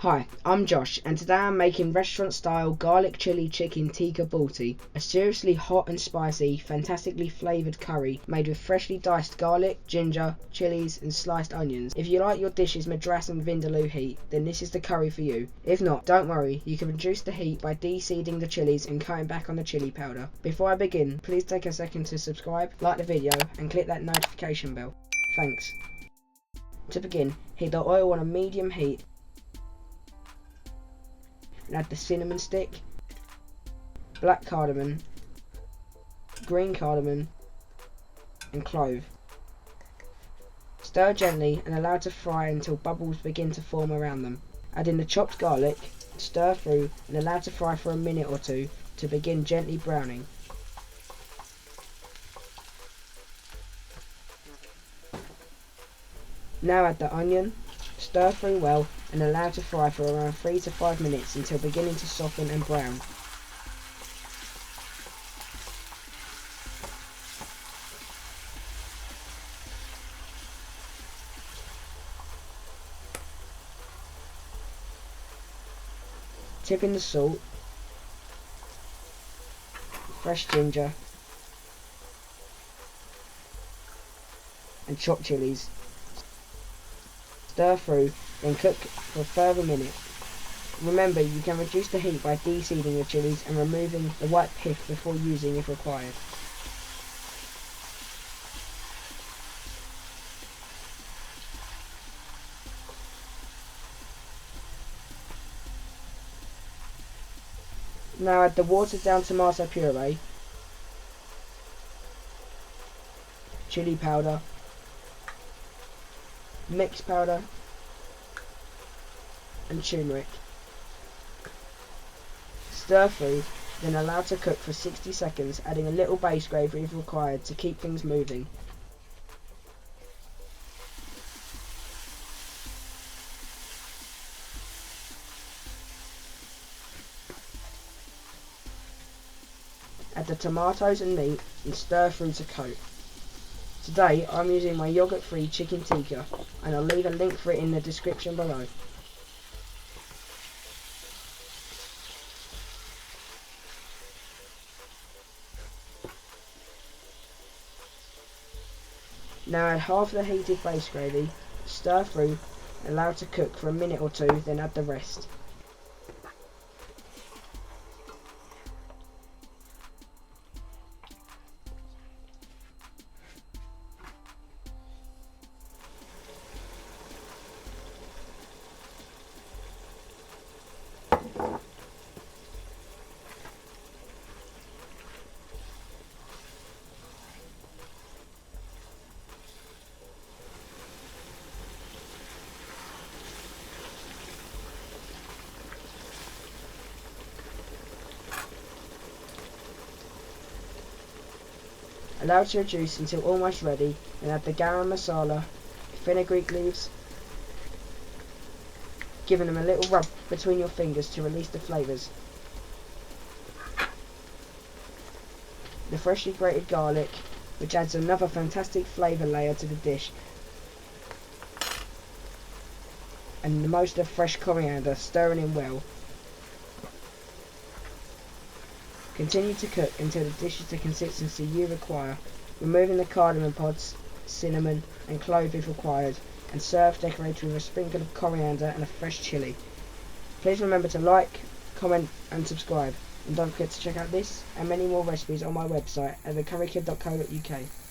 Hi, I'm Josh, and today I'm making restaurant-style garlic chili chicken tikka balti, a seriously hot and spicy, fantastically flavoured curry made with freshly diced garlic, ginger, chillies and sliced onions. If you like your dishes Madras and Vindaloo heat, then this is the curry for you. If not, don't worry, you can reduce the heat by de-seeding the chillies and cutting back on the chilli powder. Before I begin, please take a second to subscribe, like the video and click that notification bell. Thanks. To begin, heat the oil on a medium heat and add the cinnamon stick, black cardamom, green cardamom and clove. Stir gently and allow to fry until bubbles begin to form around them. Add in the chopped garlic, stir through and allow to fry for a minute or two to begin gently browning. Now add the onion, stir through well and allow to fry for around 3 to 5 minutes until beginning to soften and brown. Tip in the salt, fresh ginger and chopped chillies. Stir through, then cook for a further minute. Remember, you can reduce the heat by de-seeding the chillies and removing the white pith before using if required. Now add the watered down tomato puree, chilli powder, mix powder and turmeric. Stir through, then allow to cook for 60 seconds, adding a little base gravy if required to keep things moving. Add the tomatoes and meat and stir through to coat. Today I'm using my yogurt-free chicken tikka and I'll leave a link for it in the description below. Now add half the heated base gravy, stir through, allow to cook for a minute or two, then add the rest. Allow to reduce until almost ready, then add the garam masala, fenugreek leaves, giving them a little rub between your fingers to release the flavours. The freshly grated garlic, which adds another fantastic flavour layer to the dish, and the most of fresh coriander, stirring in well. Continue to cook until the dish is the consistency you require, removing the cardamom pods, cinnamon and clove if required, and serve decorated with a sprinkle of coriander and a fresh chilli. Please remember to like, comment and subscribe, and don't forget to check out this and many more recipes on my website at thecurrykid.co.uk.